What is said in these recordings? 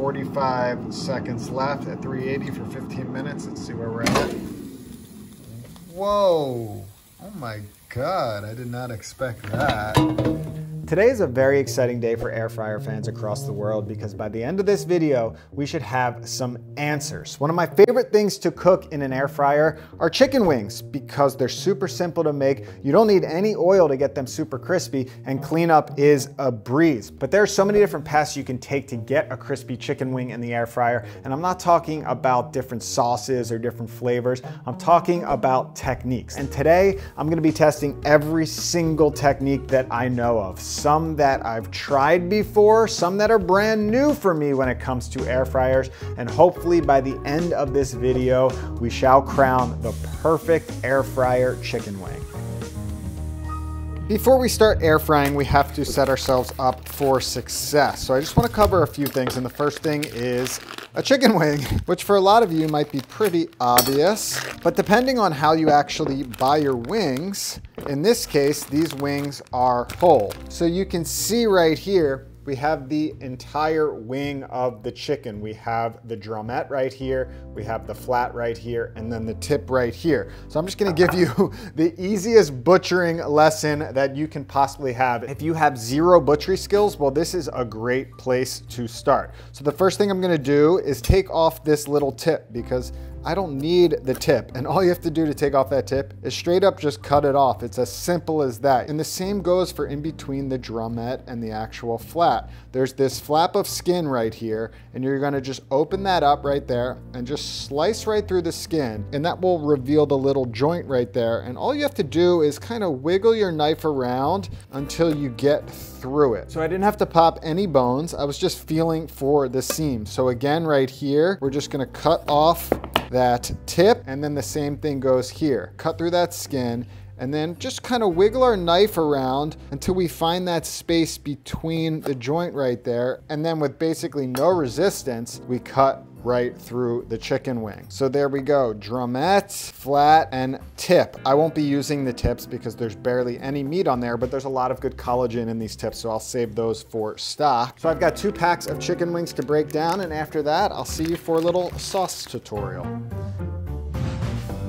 45 seconds left at 380 for 15 minutes. Let's see where we're at. Whoa. Oh my God. I did not expect that. Today is a very exciting day for air fryer fans across the world because by the end of this video, we should have some answers. One of my favorite things to cook in an air fryer are chicken wings because they're super simple to make. You don't need any oil to get them super crispy, and cleanup is a breeze. But there are so many different paths you can take to get a crispy chicken wing in the air fryer. And I'm not talking about different sauces or different flavors. I'm talking about techniques. And today I'm gonna be testing every single technique that I know of. Some that I've tried before, some that are brand new for me when it comes to air fryers, and hopefully by the end of this video, we shall crown the perfect air fryer chicken wing. Before we start air frying, we have to set ourselves up for success. So I just want to cover a few things, and the first thing is a chicken wing, which for a lot of you might be pretty obvious, but depending on how you actually buy your wings, in this case, these wings are whole. So you can see right here, we have the entire wing of the chicken. We have the drumette right here, we have the flat right here, and then the tip right here. So I'm just gonna give you the easiest butchering lesson that you can possibly have. If you have zero butchery skills, well, this is a great place to start. So the first thing I'm gonna do is take off this little tip because I don't need the tip, and all you have to do to take off that tip is straight up just cut it off. It's as simple as that. And the same goes for in between the drumette and the actual flat. There's this flap of skin right here, and you're gonna just open that up right there and just slice right through the skin, and that will reveal the little joint right there. And all you have to do is kind of wiggle your knife around until you get through it. So I didn't have to pop any bones. I was just feeling for the seam. So again, right here, we're just gonna cut off that tip, and then the same thing goes here. Cut through that skin, and then just kind of wiggle our knife around until we find that space between the joint right there. And then with basically no resistance, we cut right through the chicken wing. So there we go, drumette, flat, and tip. I won't be using the tips because there's barely any meat on there, but there's a lot of good collagen in these tips, so I'll save those for stock. So I've got 2 packs of chicken wings to break down, and after that, I'll see you for a little sauce tutorial.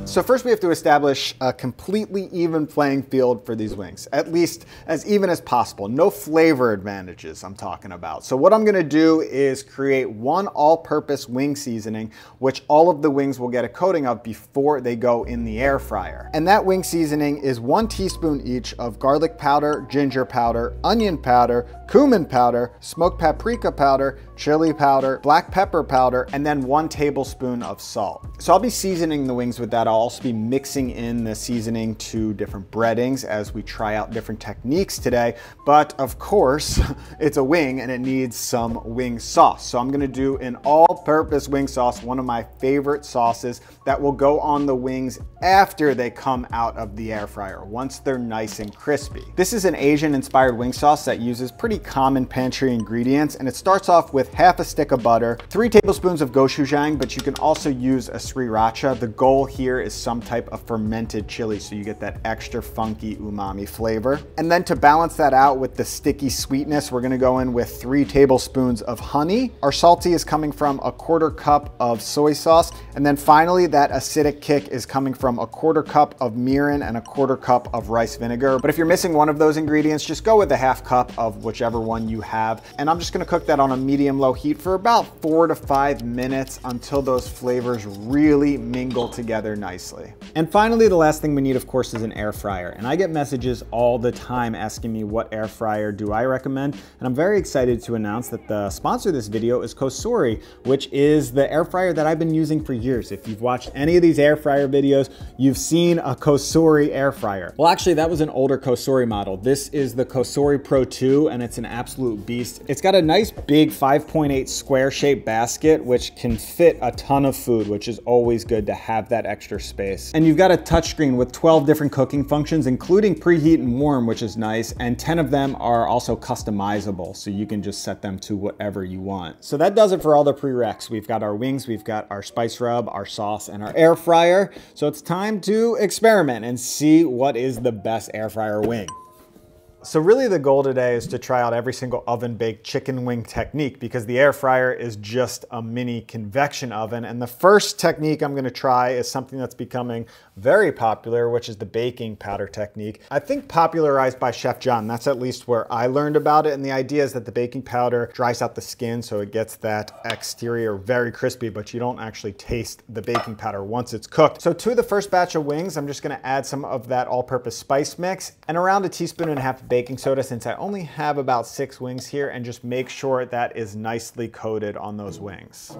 So first we have to establish a completely even playing field for these wings, at least as even as possible. No flavor advantages I'm talking about. So what I'm gonna do is create one all-purpose wing seasoning, which all of the wings will get a coating of before they go in the air fryer. And that wing seasoning is 1 teaspoon each of garlic powder, ginger powder, onion powder, cumin powder, smoked paprika powder, chili powder, black pepper powder, and then 1 tablespoon of salt. So I'll be seasoning the wings with that. I'll also be mixing in the seasoning to different breadings as we try out different techniques today. But of course, it's a wing and it needs some wing sauce. So I'm gonna do an all-purpose wing sauce, one of my favorite sauces that will go on the wings after they come out of the air fryer, once they're nice and crispy. This is an Asian-inspired wing sauce that uses pretty common pantry ingredients, and it starts off with half a stick of butter, 3 tablespoons of gochujang, but you can also use a sriracha. The goal here is some type of fermented chili, so you get that extra funky umami flavor. And then to balance that out with the sticky sweetness, we're gonna go in with 3 tablespoons of honey. Our salty is coming from a 1/4 cup of soy sauce. And then finally, that acidic kick is coming from a 1/4 cup of mirin and a 1/4 cup of rice vinegar. But if you're missing one of those ingredients, just go with a 1/2 cup of whichever one you have. And I'm just gonna cook that on a medium-low heat for about 4 to 5 minutes until those flavors really mingle together nicely. And finally, the last thing we need, of course, is an air fryer. And I get messages all the time asking me what air fryer do I recommend. And I'm very excited to announce that the sponsor of this video is Cosori, which is the air fryer that I've been using for years. If you've watched any of these air fryer videos, you've seen a Cosori air fryer. Well, actually, that was an older Cosori model. This is the Cosori Pro 2, and it's an absolute beast. It's got a nice big 5.8 square shaped basket, which can fit a ton of food, which is always good to have that extra space. And you've got a touchscreen with 12 different cooking functions, including preheat and warm, which is nice. And 10 of them are also customizable, so you can just set them to whatever you want. So that does it for all the prereqs. We've got our wings, we've got our spice rub, our sauce, and our air fryer. So it's time to experiment and see what is the best air fryer wing. So really the goal today is to try out every single oven baked chicken wing technique because the air fryer is just a mini convection oven. And the first technique I'm gonna try is something that's becoming very popular, which is the baking powder technique. I think popularized by Chef John. That's at least where I learned about it. And the idea is that the baking powder dries out the skin so it gets that exterior very crispy, but you don't actually taste the baking powder once it's cooked. So to the first batch of wings, I'm just gonna add some of that all-purpose spice mix and around 1.5 teaspoons of baking soda since I only have about 6 wings here, and just make sure that is nicely coated on those wings.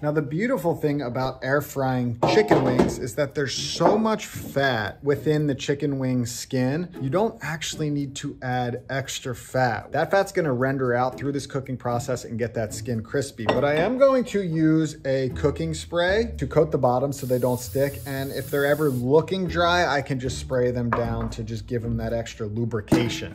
Now the beautiful thing about air frying chicken wings is that there's so much fat within the chicken wing skin, you don't actually need to add extra fat. That fat's gonna render out through this cooking process and get that skin crispy. But I am going to use a cooking spray to coat the bottom so they don't stick. And if they're ever looking dry, I can just spray them down to just give them that extra lubrication.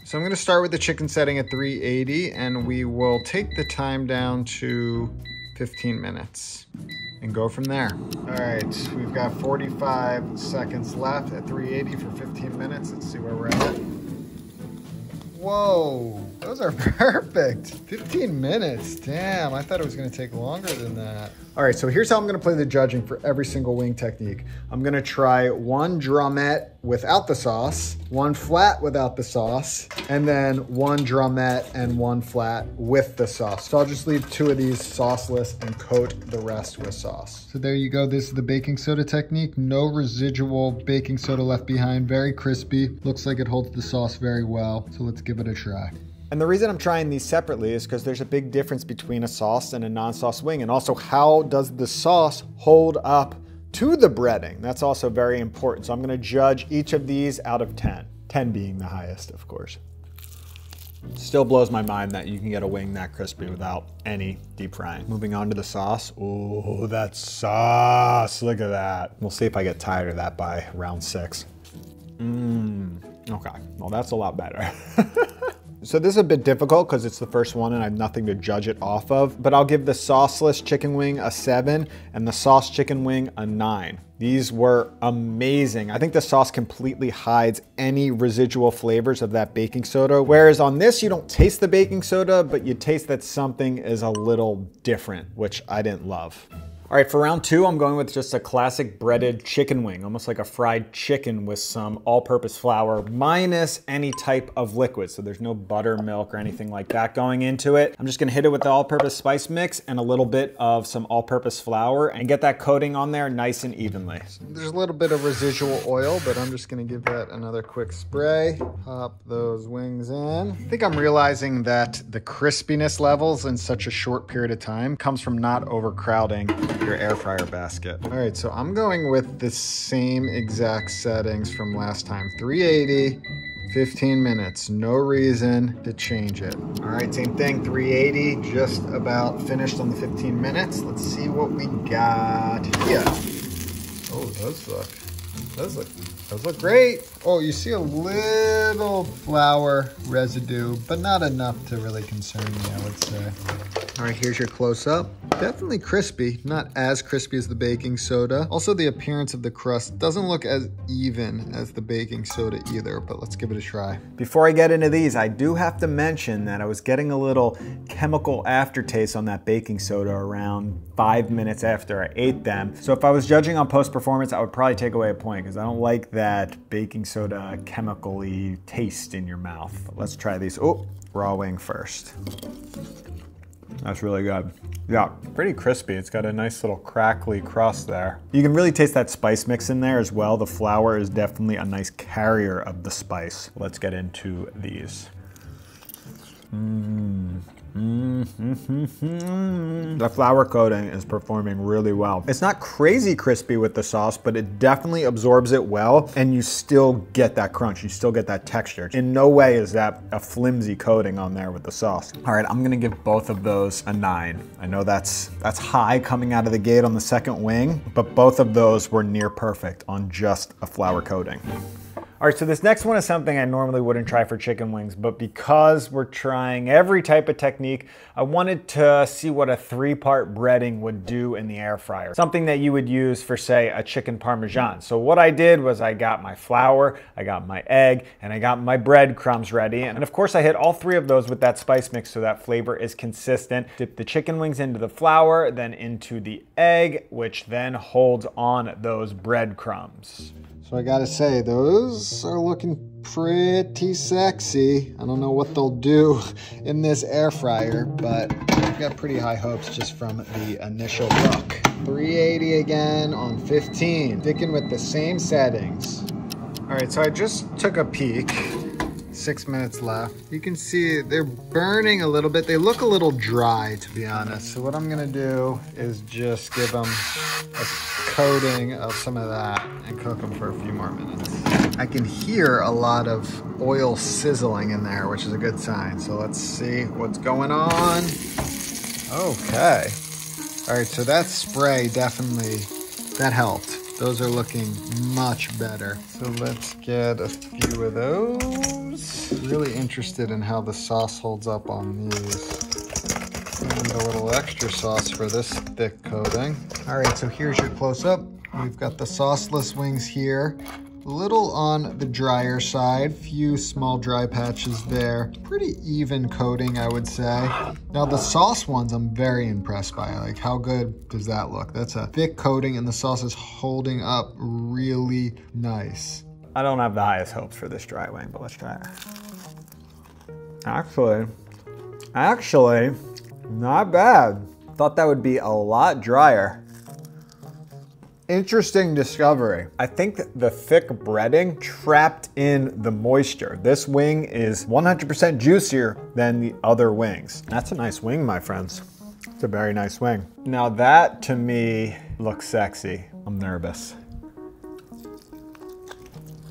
So I'm gonna start with the chicken setting at 380 and we will take the time down to 15 minutes and go from there. All right, we've got 45 seconds left at 380 for 15 minutes. Let's see where we're at. Whoa, those are perfect. 15 minutes, damn, I thought it was gonna take longer than that. All right, so here's how I'm gonna play the judging for every single wing technique. I'm gonna try 1 drumette without the sauce, 1 flat without the sauce, and then 1 drumette and 1 flat with the sauce. So I'll just leave 2 of these sauceless and coat the rest with sauce. So there you go, this is the baking soda technique. No residual baking soda left behind, very crispy. Looks like it holds the sauce very well. So let's give it a try. And the reason I'm trying these separately is because there's a big difference between a sauce and a non-sauce wing. And also, how does the sauce hold up to the breading? That's also very important. So I'm gonna judge each of these out of 10. 10 being the highest, of course. Still blows my mind that you can get a wing that crispy without any deep frying. Moving on to the sauce. Oh, that sauce, look at that. We'll see if I get tired of that by round 6. Okay, well that's a lot better. So this is a bit difficult because it's the first one and I have nothing to judge it off of, but I'll give the sauceless chicken wing a 7 and the sauce chicken wing a 9. These were amazing. I think the sauce completely hides any residual flavors of that baking soda. Whereas on this, you don't taste the baking soda, but you taste that something is a little different, which I didn't love. All right, for round 2, I'm going with just a classic breaded chicken wing, almost like a fried chicken with some all-purpose flour minus any type of liquid. So there's no butter, milk, or anything like that going into it. I'm just gonna hit it with the all-purpose spice mix and a little bit of some all-purpose flour and get that coating on there nice and evenly. There's a little bit of residual oil, but I'm just gonna give that another quick spray. Pop those wings in. I think I'm realizing that the crispiness levels in such a short period of time comes from not overcrowding your air fryer basket. All right, so I'm going with the same exact settings from last time. 380, 15 minutes, no reason to change it. All right, same thing, 380, just about finished on the 15 minutes. Let's see what we got here. Oh, those look great. Oh, you see a little flour residue, but not enough to really concern me, I would say. All right, here's your close-up. Definitely crispy, not as crispy as the baking soda. Also, the appearance of the crust doesn't look as even as the baking soda either, but let's give it a try. Before I get into these, I do have to mention that I was getting a little chemical aftertaste on that baking soda around 5 minutes after I ate them. So if I was judging on post-performance, I would probably take away a point because I don't like that baking soda chemical-y taste in your mouth. Let's try these. Oh, raw wing first. That's really good. Yeah, pretty crispy. It's got a nice little crackly crust there. You can really taste that spice mix in there as well. The flour is definitely a nice carrier of the spice. Let's get into these. The flour coating is performing really well. It's not crazy crispy with the sauce, but it definitely absorbs it well, and you still get that crunch. You still get that texture. In no way is that a flimsy coating on there with the sauce. All right, I'm gonna give both of those a 9. I know that's high coming out of the gate on the second wing, but both of those were near perfect on just a flour coating. All right, so this next one is something I normally wouldn't try for chicken wings, but because we're trying every type of technique, I wanted to see what a 3-part breading would do in the air fryer. Something that you would use for, say, a chicken parmesan. So what I did was I got my flour, I got my egg, and I got my breadcrumbs ready. And of course I hit all 3 of those with that spice mix so that flavor is consistent. Dip the chicken wings into the flour, then into the egg, which then holds on those breadcrumbs. So I gotta say, those are looking pretty sexy. I don't know what they'll do in this air fryer, but I've got pretty high hopes just from the initial look. 380 again on 15, sticking with the same settings. All right, so I just took a peek. 6 minutes left. You can see they're burning a little bit. They look a little dry, to be honest. So what I'm gonna do is just give them a coating of some of that and cook them for a few more minutes. I can hear a lot of oil sizzling in there, which is a good sign. So let's see what's going on. Okay. All right, so that spray definitely, that helped. Those are looking much better. So let's get a few of those. Really interested in how the sauce holds up on these. And a little extra sauce for this thick coating. All right, so here's your close-up. We've got the sauceless wings here. A little on the drier side, few small dry patches there. Pretty even coating, I would say. Now the sauce ones, I'm very impressed by. Like, how good does that look? That's a thick coating and the sauce is holding up really nice. I don't have the highest hopes for this dry wing, but let's try it. Actually, not bad. Thought that would be a lot drier. Interesting discovery. I think the thick breading trapped in the moisture. This wing is 100% juicier than the other wings. That's a nice wing, my friends. It's a very nice wing. Now that, to me, looks sexy. I'm nervous.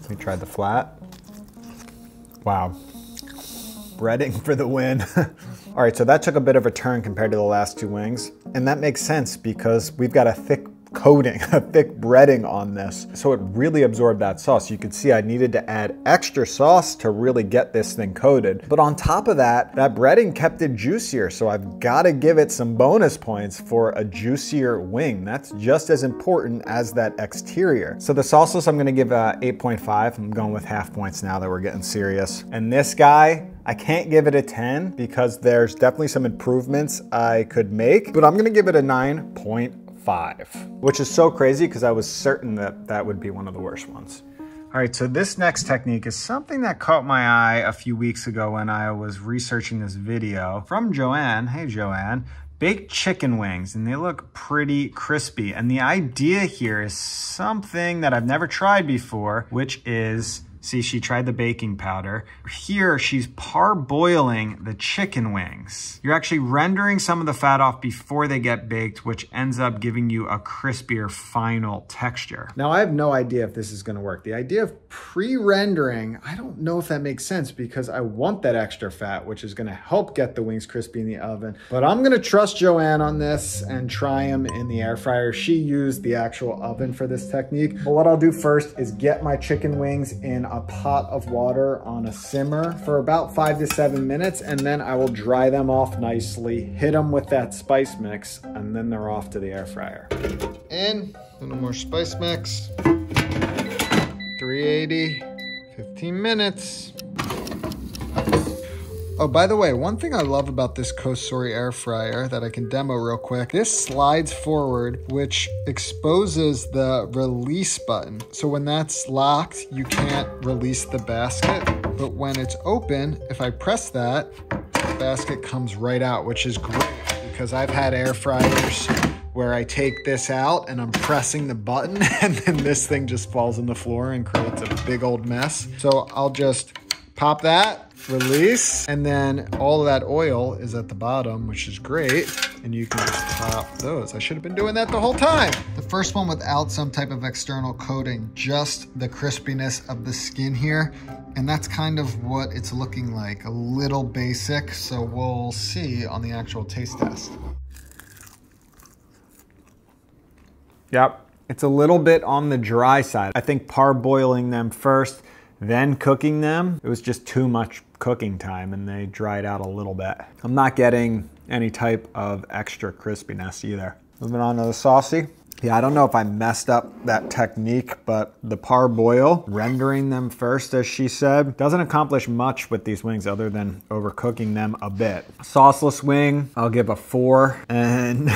Let me try the flat. Wow. Breading for the win. All right, so that took a bit of a turn compared to the last 2 wings. And that makes sense because we've got a thick coating, a thick breading on this. So it really absorbed that sauce. You could see I needed to add extra sauce to really get this thing coated. But on top of that, that breading kept it juicier. So I've got to give it some bonus points for a juicier wing. That's just as important as that exterior. So the sauceless, I'm going to give 8.5. I'm going with half points now that we're getting serious. And this guy, I can't give it a 10 because there's definitely some improvements I could make, but I'm going to give it a 9.5. Which is so crazy because I was certain that that would be one of the worst ones. All right, so this next technique is something that caught my eye a few weeks ago when I was researching this video from Joanne. Hey, Joanne. Baked chicken wings, and they look pretty crispy. And the idea here is something that I've never tried before, which is, see, she tried the baking powder. Here, she's parboiling the chicken wings. You're actually rendering some of the fat off before they get baked, which ends up giving you a crispier final texture. Now, I have no idea if this is gonna work. The idea of pre-rendering, I don't know if that makes sense because I want that extra fat, which is gonna help get the wings crispy in the oven. But I'm gonna trust Joanne on this and try them in the air fryer. She used the actual oven for this technique. But what I'll do first is get my chicken wings in a pot of water on a simmer for about 5 to 7 minutes, and then I will dry them off nicely, hit them with that spice mix, and then they're off to the air fryer. In, a little more spice mix. 380, 15 minutes. Oh, by the way, one thing I love about this Kosori air fryer that I can demo real quick, this slides forward, which exposes the release button. So when that's locked, you can't release the basket. But when it's open, if I press that, the basket comes right out, which is great because I've had air fryers where I take this out and I'm pressing the button and then this thing just falls on the floor and creates a big old mess. So I'll just pop that, release, and then all of that oil is at the bottom, which is great. And you can just pop those. I should have been doing that the whole time. The first one without some type of external coating, just the crispiness of the skin here. And that's kind of what it's looking like, a little basic. So we'll see on the actual taste test. Yep, it's a little bit on the dry side. I think parboiling them first then cooking them, it was just too much cooking time and they dried out a little bit. I'm not getting any type of extra crispiness either. Moving on to the saucy. Yeah, I don't know if I messed up that technique, but the parboil, rendering them first, as she said, doesn't accomplish much with these wings other than overcooking them a bit. Sauceless wing, I'll give a 4, and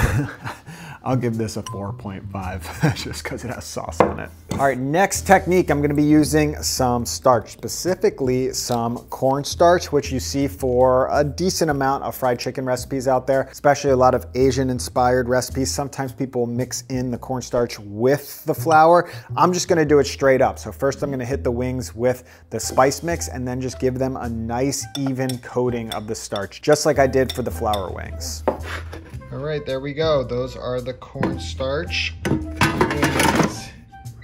I'll give this a 4.5 just because it has sauce on it. All right, next technique, I'm gonna be using some starch, specifically some cornstarch, which you see for a decent amount of fried chicken recipes out there, especially a lot of Asian inspired recipes. Sometimes people mix in the cornstarch with the flour. I'm just gonna do it straight up. So first I'm gonna hit the wings with the spice mix and then just give them a nice even coating of the starch, just like I did for the flour wings. All right, there we go. Those are the cornstarch wings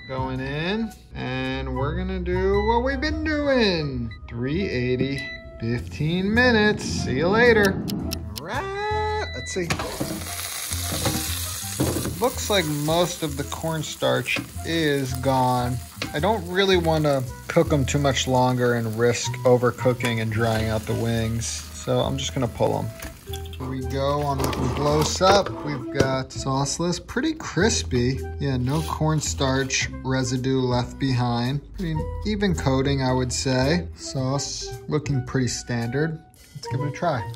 going in. And we're gonna do what we've been doing. 380, 15 minutes. See you later. All right, let's see. Looks like most of the cornstarch is gone. I don't really want to cook them too much longer and risk overcooking and drying out the wings. So I'm just gonna pull them. Here we go on the close up. We've got sauceless, pretty crispy. Yeah, no cornstarch residue left behind. Pretty even coating, I would say. Sauce looking pretty standard. Let's give it a try.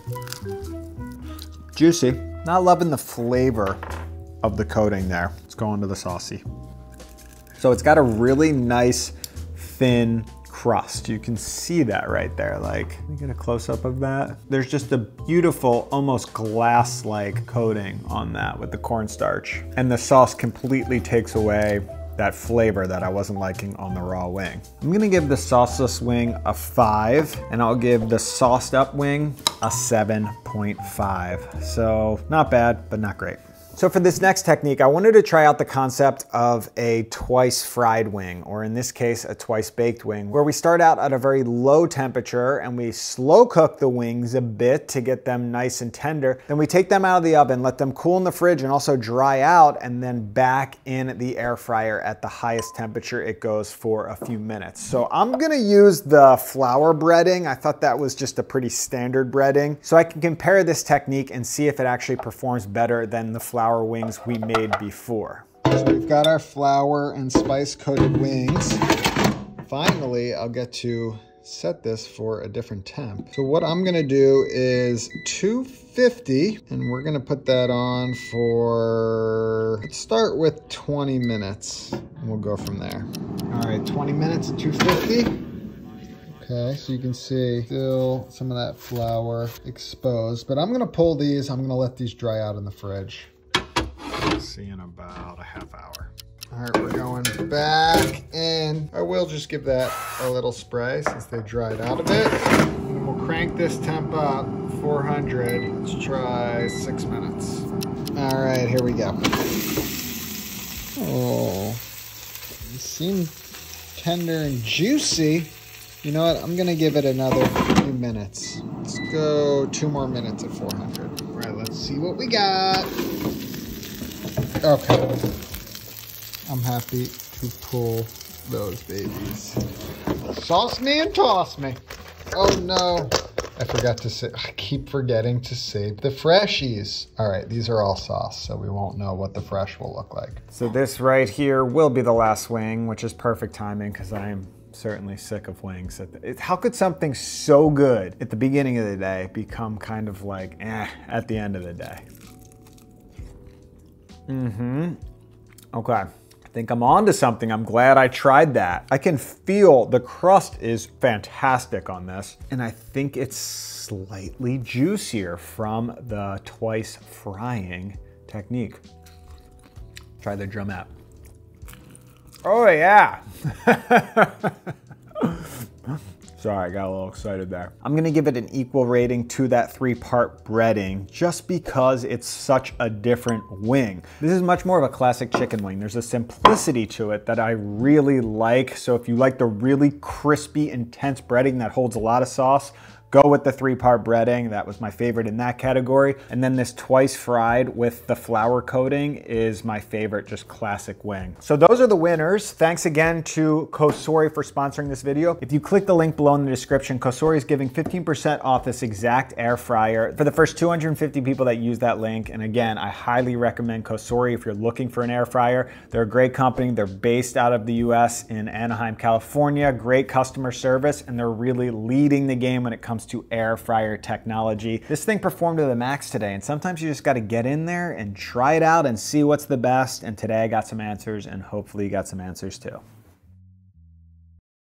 Juicy. Not loving the flavor of the coating there. Let's go into the saucy. So it's got a really nice, thin crust. You can see that right there. Like, let me get a close-up of that. There's just a beautiful, almost glass-like coating on that with the cornstarch. And the sauce completely takes away that flavor that I wasn't liking on the raw wing. I'm gonna give the sauceless wing a 5, and I'll give the sauced up wing a 7.5. So not bad, but not great. So for this next technique, I wanted to try out the concept of a twice fried wing, or in this case, a twice baked wing, where we start out at a very low temperature and we slow cook the wings a bit to get them nice and tender. Then we take them out of the oven, let them cool in the fridge and also dry out, and then back in the air fryer at the highest temperature it goes for a few minutes. So I'm gonna use the flour breading. I thought that was just a pretty standard breading. So I can compare this technique and see if it actually performs better than the flour wings we made before. So we've got our flour and spice coated wings. Finally, I'll get to set this for a different temp. So what I'm gonna do is 250, and we're gonna put that on for, let's start with 20 minutes, and we'll go from there. All right, 20 minutes at 250. Okay, so you can see still some of that flour exposed, but I'm gonna pull these, I'm gonna let these dry out in the fridge. See in about a half hour. All right, we're going back in. I will just give that a little spray since they dried out a bit. And we'll crank this temp up, 400. Let's try 6 minutes. All right, here we go. Oh, it seemed tender and juicy. You know what, I'm gonna give it another few minutes. Let's go 2 more minutes at 400. All right, let's see what we got. Okay, I'm happy to pull those babies. Sauce me and toss me. Oh no, I forgot to say, I keep forgetting to save the freshies. All right, these are all sauce, so we won't know what the fresh will look like. So this right here will be the last wing, which is perfect timing because I am certainly sick of wings. How could something so good at the beginning of the day become kind of like at the end of the day? Okay, I think I'm on to something. I'm glad I tried that. I can feel the crust is fantastic on this, and I think it's slightly juicier from the twice frying technique. Try the drumette. Oh yeah. Sorry, I got a little excited there. I'm gonna give it an equal rating to that 3-part breading just because it's such a different wing. This is much more of a classic chicken wing. There's a simplicity to it that I really like. So if you like the really crispy, intense breading that holds a lot of sauce, go with the 3-part breading. That was my favorite in that category. And then this twice fried with the flour coating is my favorite, just classic wing. So those are the winners. Thanks again to Kosori for sponsoring this video. If you click the link below in the description, Kosori is giving 15% off this exact air fryer for the first 250 people that use that link. And again, I highly recommend Kosori if you're looking for an air fryer. They're a great company. They're based out of the US in Anaheim, California. Great customer service, and they're really leading the game when it comes to air fryer technology. This thing performed to the max today, and sometimes you just got to get in there and try it out and see what's the best. And today I got some answers, and hopefully you got some answers too.